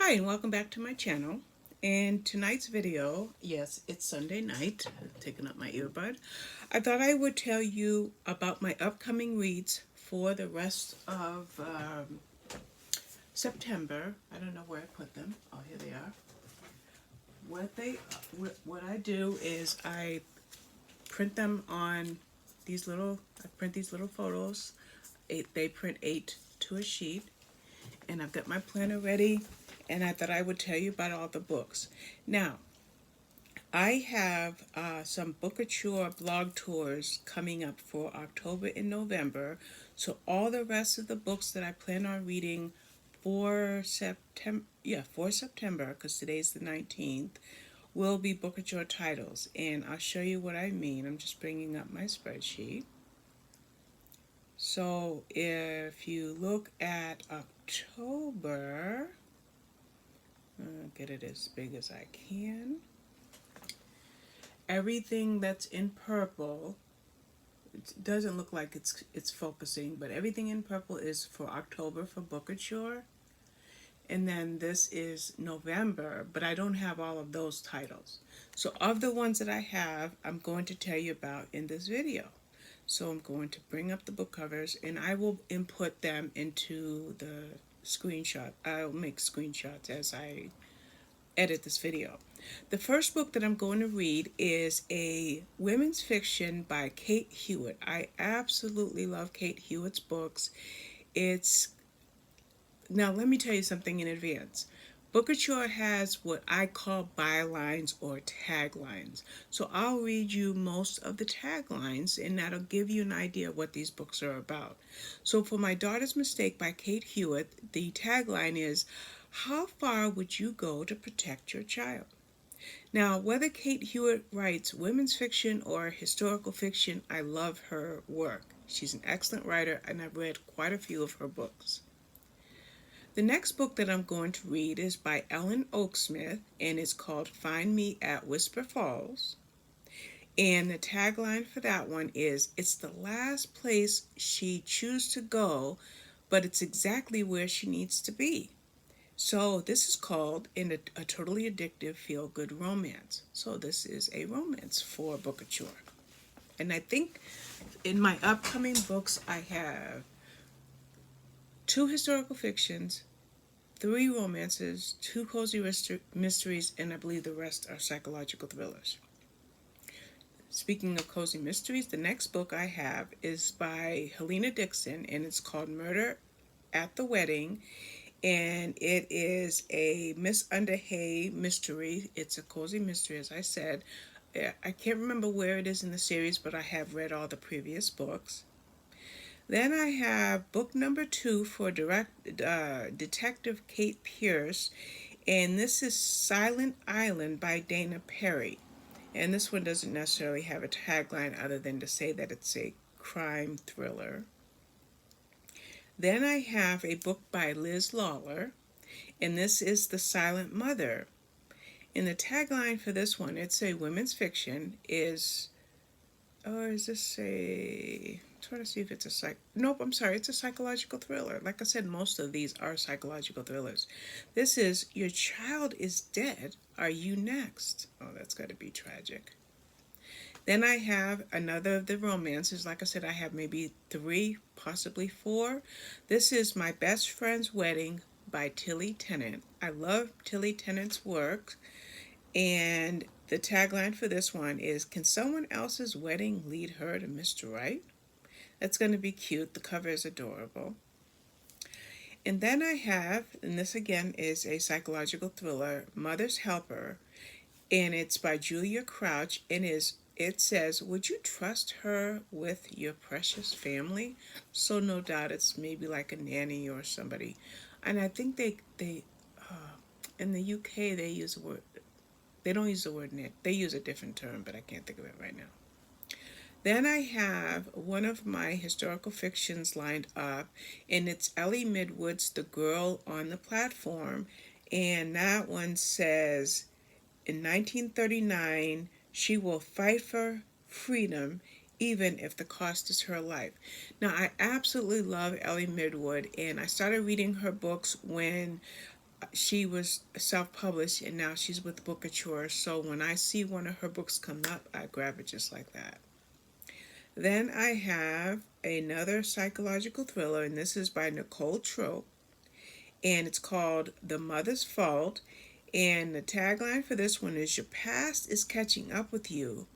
Hi and welcome back to my channel. In tonight's video, yes, it's Sunday night, taking up my earbud. I thought I would tell you about my upcoming reads for the rest of September. I don't know where I put them. Oh, here they are. What I do is I print them on I print these little photos. They print 8 to a sheet, and I've got my planner ready, and I thought I would tell you about all the books. Now, I have some Bookature blog tours coming up for October and November, so all the rest of the books that I plan on reading for September, because today's the 19th, will be Bookature titles, and I'll show you what I mean. I'm just bringing up my spreadsheet. So if you look at October, I'll get it as big as I can. Everything that's in purple, it doesn't look like it's focusing, but everything in purple is for October for Bookature. And then this is November, but I don't have all of those titles. So of the ones that I have, I'm going to tell you about in this video. So I'm going to bring up the book covers and I will input them into the screenshot. I'll make screenshots as I edit this video. The first book that I'm going to read is a women's fiction by KATE HEWITT. I absolutely love KATE HEWITT's books. Now let me tell you something in advance. Bookature has what I call bylines or taglines. So I'll read you most of the taglines and that'll give you an idea of what these books are about. So for My Daughter's Mistake by KATE HEWITT, the tagline is, how far would you go to protect your child? Now, whether KATE HEWITT writes women's fiction or historical fiction, I love her work. She's an excellent writer and I've read quite a few of her books. The next book that I'm going to read is by Ellyn Oaksmith, and it's called Find Me at Whisper Falls. And the tagline for that one is, it's the last place she chooses to go, but it's exactly where she needs to be. So this is called a totally addictive feel-good romance. So this is a romance for Bookature. And I think in my upcoming books I have 2 historical fictions, 3 romances, 2 cozy mysteries, and I believe the rest are psychological thrillers. Speaking of cozy mysteries, the next book I have is by Helena Dixon, and it's called Murder at the Wedding, and it is a Miss Underhay mystery. It's a cozy mystery, as I said. I can't remember where it is in the series, but I have read all the previous books. Then I have book number 2 for Detective Kate Pierce, and this is Silent Island by Dana Perry. And this one doesn't necessarily have a tagline other than to say that it's a crime thriller. Then I have a book by Liz Lawler, and this is The Silent Mother. And the tagline for this one, it's a women's fiction, is this a... I'm trying to see if it's it's a psychological thriller. Like I said, most of these are psychological thrillers. This is Your Child is Dead. Are You Next? Oh, that's got to be tragic. Then I have another of the romances. Like I said, I have maybe 3, possibly 4. This is My Best Friend's Wedding by Tilly Tennant. I love Tilly Tennant's work. And the tagline for this one is, can someone else's wedding lead her to Mr. Right? That's going to be cute. The cover is adorable. And then I have, and this again is a psychological thriller, Mother's Helper, and it's by Julia Crouch, and it says, would you trust her with your precious family? So no doubt it's maybe like a nanny or somebody. And I think they in the UK they use a word. They don't use the word nanny. They use a different term, but I can't think of it right now. Then I have one of my historical fictions lined up, and it's Ellie Midwood's The Girl on the Platform, and that one says, in 1939, she will fight for freedom even if the cost is her life. Now, I absolutely love Ellie Midwood, and I started reading her books when she was self-published and now she's with Bookouture. So when I see one of her books come up, I grab it just like that. Then I have another psychological thriller, and this is by Nicole Trope, and it's called The Mother's Fault. And the tagline for this one is, your past is catching up with you.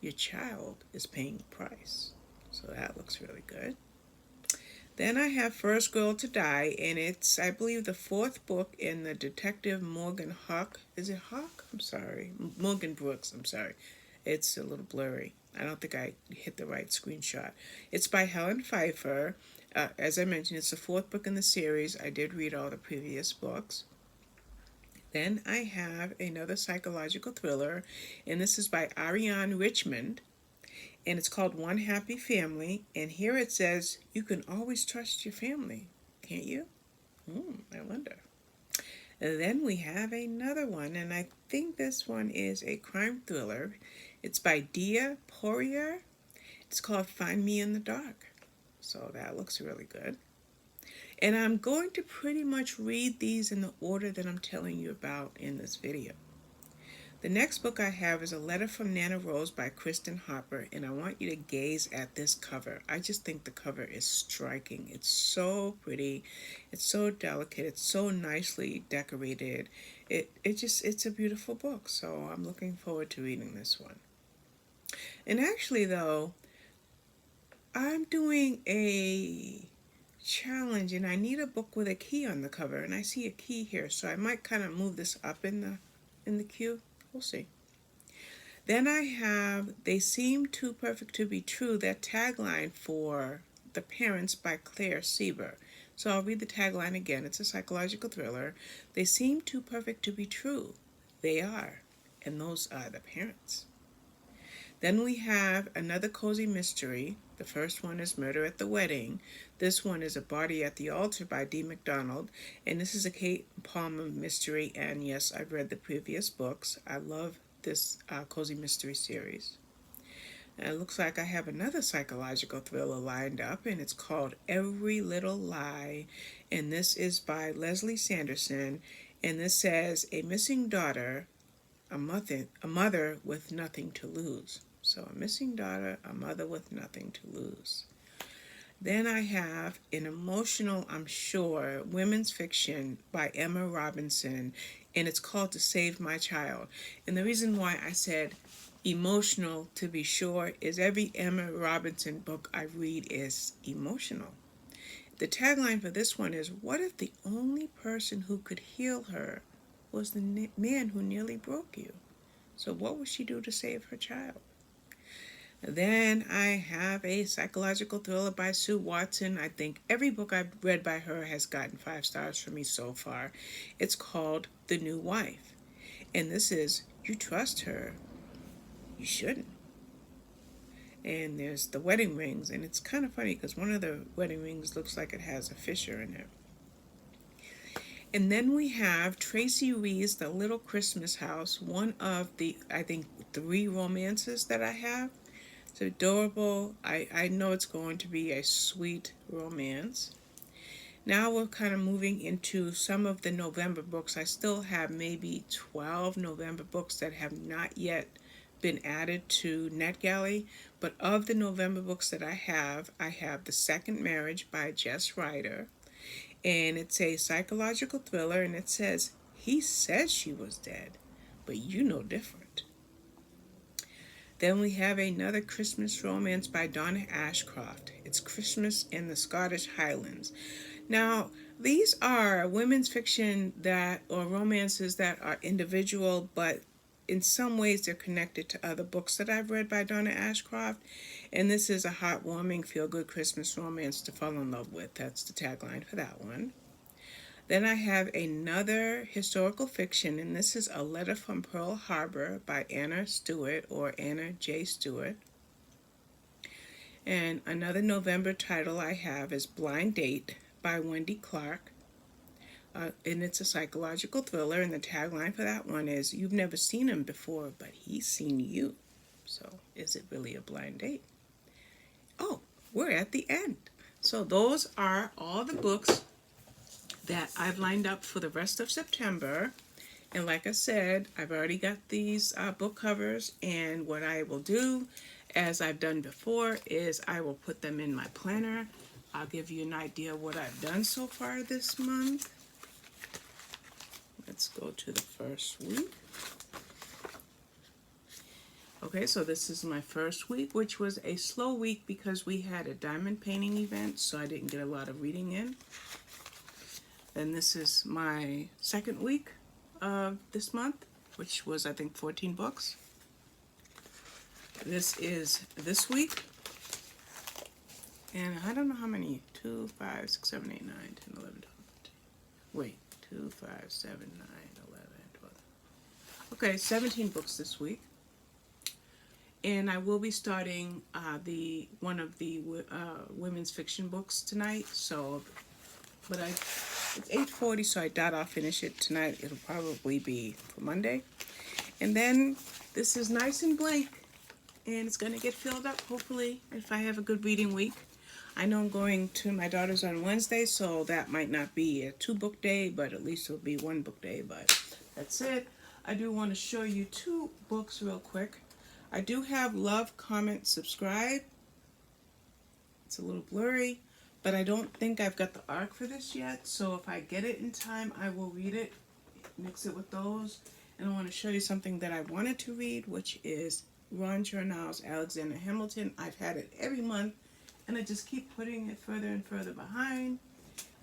Your child is paying the price. So that looks really good. Then I have First Girl to Die, and it's, I believe, the fourth book in the Detective Morgan Hawk. Is it Hawk? I'm sorry. Morgan Brooks, I'm sorry. It's a little blurry. I don't think I hit the right screenshot. It's by Helen Phifer. As I mentioned, it's the fourth book in the series. I did read all the previous books. Then I have another psychological thriller, and this is by Arianne Richmonde, and it's called One Happy Family. And here it says, you can always trust your family, can't you? I wonder. And then we have another one, and I think this one is a crime thriller. It's by Dia Poirier. It's called Find Me in the Dark. So that looks really good. And I'm going to pretty much read these in the order that I'm telling you about in this video. The next book I have is A Letter from Nana Rose by Kristin Harper, and I want you to gaze at this cover. I just think the cover is striking. It's so pretty. It's so delicate. It's so nicely decorated. It's a beautiful book, so I'm looking forward to reading this one. And actually, though, I'm doing a challenge, and I need a book with a key on the cover, and I see a key here, so I might kind of move this up in the queue. We'll see. Then I have They Seem Too Perfect to Be True, that tagline for The Parents by Claire Seeber. So I'll read the tagline again. It's a psychological thriller. They seem too perfect to be true. They are, and those are the parents. Then we have another cozy mystery. The first one is Murder at the Wedding. This one is A Body at the Altar by D. MacDonald. And this is a Kate Palmer mystery. And yes, I've read the previous books. I love this cozy mystery series. And it looks like I have another psychological thriller lined up, and it's called Every Little Lie. And this is by Lesley Sanderson. And this says, a missing daughter, a mother with nothing to lose. So a missing daughter, a mother with nothing to lose. Then I have an emotional, I'm sure, women's fiction by Emma Robinson, and it's called To Save My Child. And the reason why I said emotional, to be sure, is every Emma Robinson book I read is emotional. The tagline for this one is, what if the only person who could heal her was the man who nearly broke you? So what would she do to save her child? Then I have a psychological thriller by Sue Watson. I think every book I've read by her has gotten 5 stars for me so far. It's called The New Wife. And this is, you trust her, you shouldn't. And there's the wedding rings, and it's kind of funny because one of the wedding rings looks like it has a Fisher in it. And then we have Tracy Rees' The Little Christmas House, one of the, I think, 3 romances that I have. It's adorable. I know it's going to be a sweet romance. Now we're kind of moving into some of the November books. I still have maybe 12 November books that have not yet been added to NetGalley. But of the November books that I have The Second Marriage by Jess Ryder. And it's a psychological thriller, and it says, he said she was dead, but you know different. Then we have another Christmas romance by Donna Ashcroft. It's Christmas in the Scottish Highlands. Now, these are women's fiction or romances that are individual, but in some ways they're connected to other books that I've read by Donna Ashcroft. And this is a heartwarming, feel-good Christmas romance to fall in love with. That's the tagline for that one. Then I have another historical fiction, and this is A Letter from Pearl Harbor by Anna Stewart, or Anna J. Stewart. And another November title I have is Blind Date by Wendy Clarke. And it's a psychological thriller, and the tagline for that one is, you've never seen him before, but he's seen you. So is it really a blind date? Oh, we're at the end. So those are all the books that I've lined up for the rest of September. And like I said, I've already got these book covers, and what I will do, as I've done before, is I will put them in my planner. I'll give you an idea of what I've done so far this month. Let's go to the first week. Okay, so this is my first week, which was a slow week because we had a diamond painting event, so I didn't get a lot of reading in. Then this is my second week of this month, which was, I think, 14 books. This is this week. And I don't know how many. 2, 5, 6, 7, 8, 9, 10, 11, 12, 13. Wait, 2, 5, 7, 9, 11, 12. Okay, 17 books this week. And I will be starting one of the women's fiction books tonight. So, but it's 8:40, so I doubt I'll finish it tonight. It'll probably be for Monday. And then this is nice and blank, and it's gonna get filled up hopefully if I have a good reading week. I know I'm going to my daughter's on Wednesday, so that might not be a 2-book day, but at least it'll be 1 book day. But that's it. I do want to show you 2 books real quick. I do have Love, Comment, Subscribe. It's a little blurry, but I don't think I've got the arc for this yet. So if I get it in time, I will read it, mix it with those. And I want to show you something that I wanted to read, which is Ron Chernow's Alexander Hamilton. I've had it every month, and I just keep putting it further and further behind.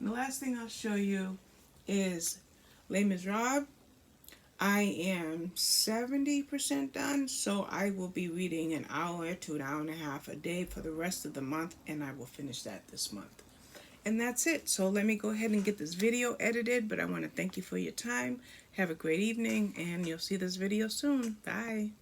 And the last thing I'll show you is Les Miserables. I am 70% done, so I will be reading an hour to an hour and a half a day for the rest of the month, and I will finish that this month. And that's it. So let me go ahead and get this video edited, but I want to thank you for your time. Have a great evening, and you'll see this video soon. Bye.